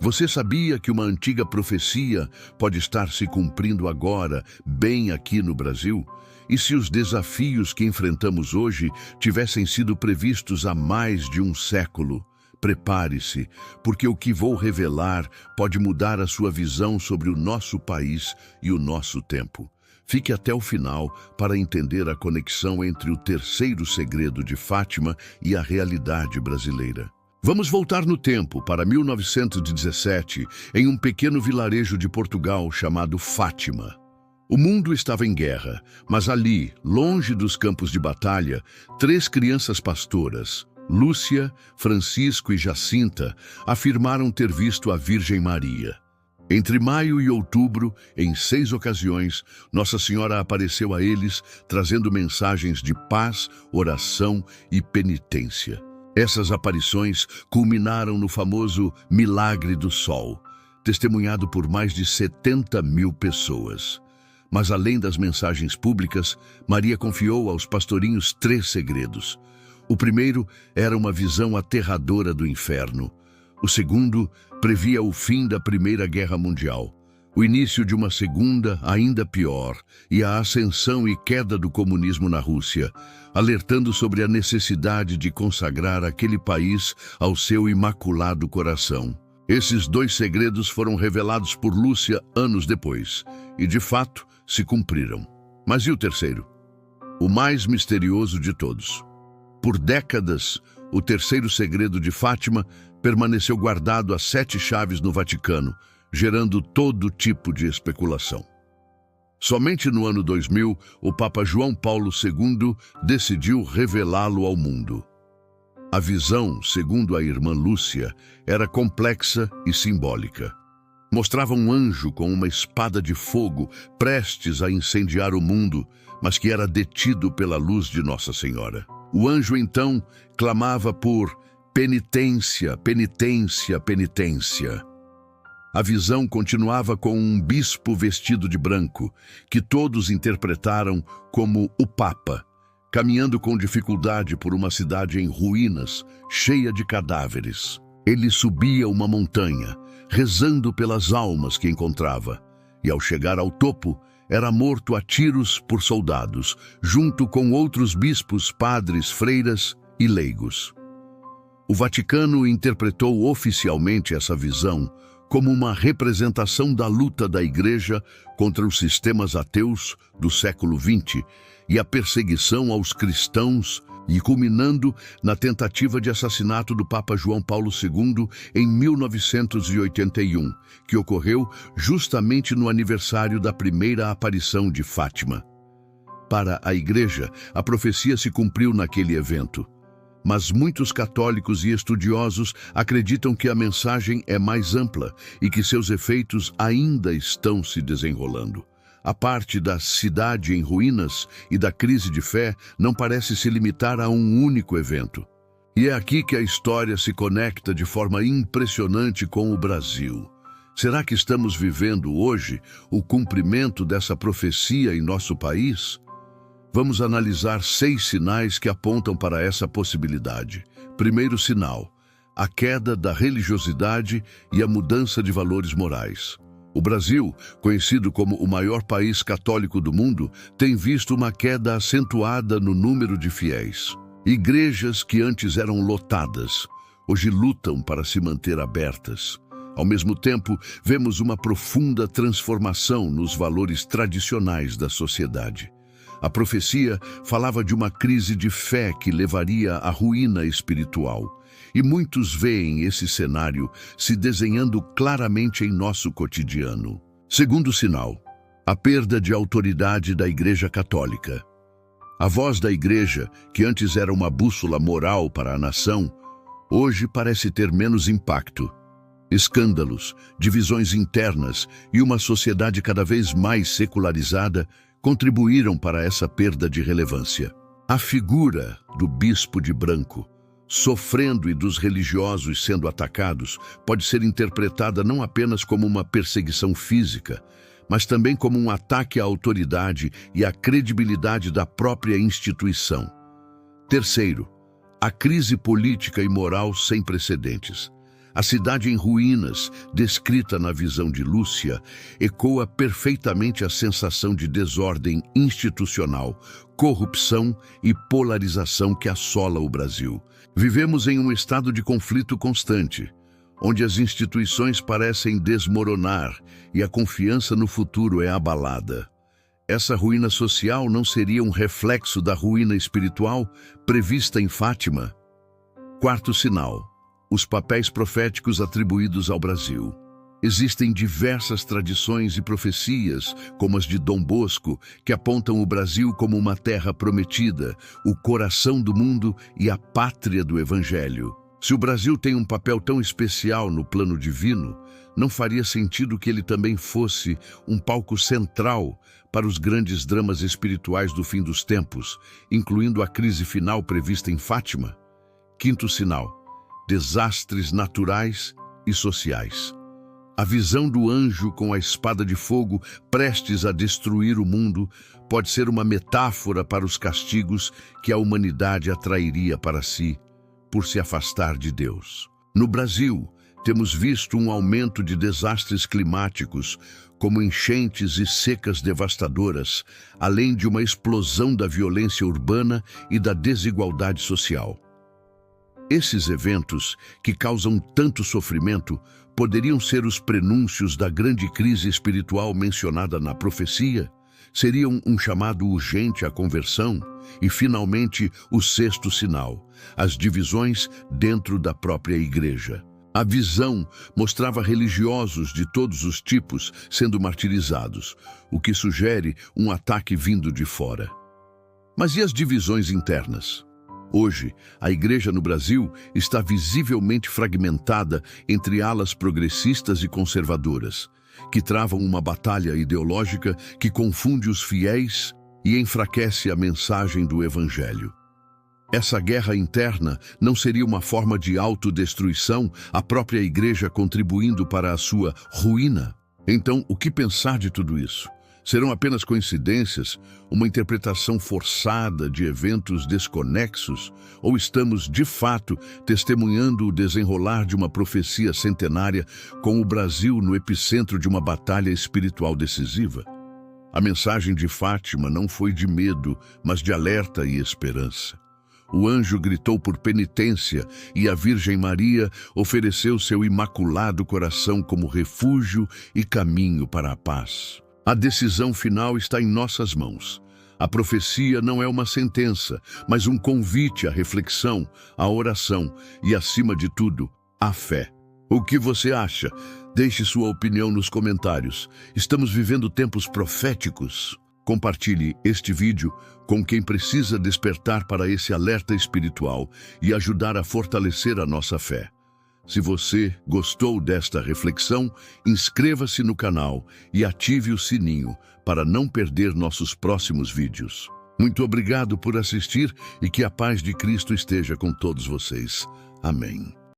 Você sabia que uma antiga profecia pode estar se cumprindo agora, bem aqui no Brasil? E se os desafios que enfrentamos hoje tivessem sido previstos há mais de um século? Prepare-se, porque o que vou revelar pode mudar a sua visão sobre o nosso país e o nosso tempo. Fique até o final para entender a conexão entre o terceiro segredo de Fátima e a realidade brasileira. Vamos voltar no tempo para 1917, em um pequeno vilarejo de Portugal chamado Fátima. O mundo estava em guerra, mas ali, longe dos campos de batalha, 3 crianças pastoras, Lúcia, Francisco e Jacinta, afirmaram ter visto a Virgem Maria. Entre maio e outubro, em 6 ocasiões, Nossa Senhora apareceu a eles, trazendo mensagens de paz, oração e penitência. Essas aparições culminaram no famoso Milagre do Sol, testemunhado por mais de 70 mil pessoas. Mas além das mensagens públicas, Maria confiou aos pastorinhos 3 segredos. O primeiro era uma visão aterradora do inferno. O segundo previa o fim da Primeira Guerra Mundial, o início de uma segunda ainda pior e a ascensão e queda do comunismo na Rússia, alertando sobre a necessidade de consagrar aquele país ao seu imaculado coração. Esses 2 segredos foram revelados por Lúcia anos depois e, de fato, se cumpriram. Mas e o terceiro? O mais misterioso de todos. Por décadas, o terceiro segredo de Fátima permaneceu guardado a 7 chaves no Vaticano, gerando todo tipo de especulação. Somente no ano 2000, o Papa João Paulo II decidiu revelá-lo ao mundo. A visão, segundo a irmã Lúcia, era complexa e simbólica. Mostrava um anjo com uma espada de fogo prestes a incendiar o mundo, mas que era detido pela luz de Nossa Senhora. O anjo, então, clamava por penitência, penitência, penitência. A visão continuava com um bispo vestido de branco, que todos interpretaram como o Papa, caminhando com dificuldade por uma cidade em ruínas, cheia de cadáveres. Ele subia uma montanha, rezando pelas almas que encontrava, e ao chegar ao topo, era morto a tiros por soldados, junto com outros bispos, padres, freiras e leigos. O Vaticano interpretou oficialmente essa visão como uma representação da luta da Igreja contra os sistemas ateus do século XX e a perseguição aos cristãos, e culminando na tentativa de assassinato do Papa João Paulo II em 1981, que ocorreu justamente no aniversário da primeira aparição de Fátima. Para a Igreja, a profecia se cumpriu naquele evento. Mas muitos católicos e estudiosos acreditam que a mensagem é mais ampla e que seus efeitos ainda estão se desenrolando. A parte da cidade em ruínas e da crise de fé não parece se limitar a um único evento. E é aqui que a história se conecta de forma impressionante com o Brasil. Será que estamos vivendo hoje o cumprimento dessa profecia em nosso país? Vamos analisar 6 sinais que apontam para essa possibilidade. Primeiro sinal: a queda da religiosidade e a mudança de valores morais. O Brasil, conhecido como o maior país católico do mundo, tem visto uma queda acentuada no número de fiéis. Igrejas que antes eram lotadas, hoje lutam para se manter abertas. Ao mesmo tempo, vemos uma profunda transformação nos valores tradicionais da sociedade. A profecia falava de uma crise de fé que levaria à ruína espiritual. E muitos veem esse cenário se desenhando claramente em nosso cotidiano. Segundo sinal: a perda de autoridade da Igreja Católica. A voz da Igreja, que antes era uma bússola moral para a nação, hoje parece ter menos impacto. Escândalos, divisões internas e uma sociedade cada vez mais secularizada contribuíram para essa perda de relevância. A figura do bispo de branco, sofrendo, e dos religiosos sendo atacados, pode ser interpretada não apenas como uma perseguição física, mas também como um ataque à autoridade e à credibilidade da própria instituição. Terceiro, a crise política e moral sem precedentes. A cidade em ruínas, descrita na visão de Lúcia, ecoa perfeitamente a sensação de desordem institucional, corrupção e polarização que assola o Brasil. Vivemos em um estado de conflito constante, onde as instituições parecem desmoronar e a confiança no futuro é abalada. Essa ruína social não seria um reflexo da ruína espiritual prevista em Fátima? Quarto sinal: os papéis proféticos atribuídos ao Brasil. Existem diversas tradições e profecias, como as de Dom Bosco, que apontam o Brasil como uma terra prometida, o coração do mundo e a pátria do Evangelho. Se o Brasil tem um papel tão especial no plano divino, não faria sentido que ele também fosse um palco central para os grandes dramas espirituais do fim dos tempos, incluindo a crise final prevista em Fátima? Quinto sinal: desastres naturais e sociais. A visão do anjo com a espada de fogo prestes a destruir o mundo pode ser uma metáfora para os castigos que a humanidade atrairia para si por se afastar de Deus. No Brasil, temos visto um aumento de desastres climáticos, como enchentes e secas devastadoras, além de uma explosão da violência urbana e da desigualdade social. Esses eventos, que causam tanto sofrimento, poderiam ser os prenúncios da grande crise espiritual mencionada na profecia? Seriam um chamado urgente à conversão? E, finalmente, o sexto sinal: as divisões dentro da própria igreja. A visão mostrava religiosos de todos os tipos sendo martirizados, o que sugere um ataque vindo de fora. Mas e as divisões internas? Hoje, a igreja no Brasil está visivelmente fragmentada entre alas progressistas e conservadoras, que travam uma batalha ideológica que confunde os fiéis e enfraquece a mensagem do Evangelho. Essa guerra interna não seria uma forma de autodestruição, a própria igreja contribuindo para a sua ruína? Então, o que pensar de tudo isso? Serão apenas coincidências, uma interpretação forçada de eventos desconexos, ou estamos, de fato, testemunhando o desenrolar de uma profecia centenária com o Brasil no epicentro de uma batalha espiritual decisiva? A mensagem de Fátima não foi de medo, mas de alerta e esperança. O anjo gritou por penitência e a Virgem Maria ofereceu seu imaculado coração como refúgio e caminho para a paz. A decisão final está em nossas mãos. A profecia não é uma sentença, mas um convite à reflexão, à oração e, acima de tudo, à fé. O que você acha? Deixe sua opinião nos comentários. Estamos vivendo tempos proféticos. Compartilhe este vídeo com quem precisa despertar para esse alerta espiritual e ajudar a fortalecer a nossa fé. Se você gostou desta reflexão, inscreva-se no canal e ative o sininho para não perder nossos próximos vídeos. Muito obrigado por assistir e que a paz de Cristo esteja com todos vocês. Amém.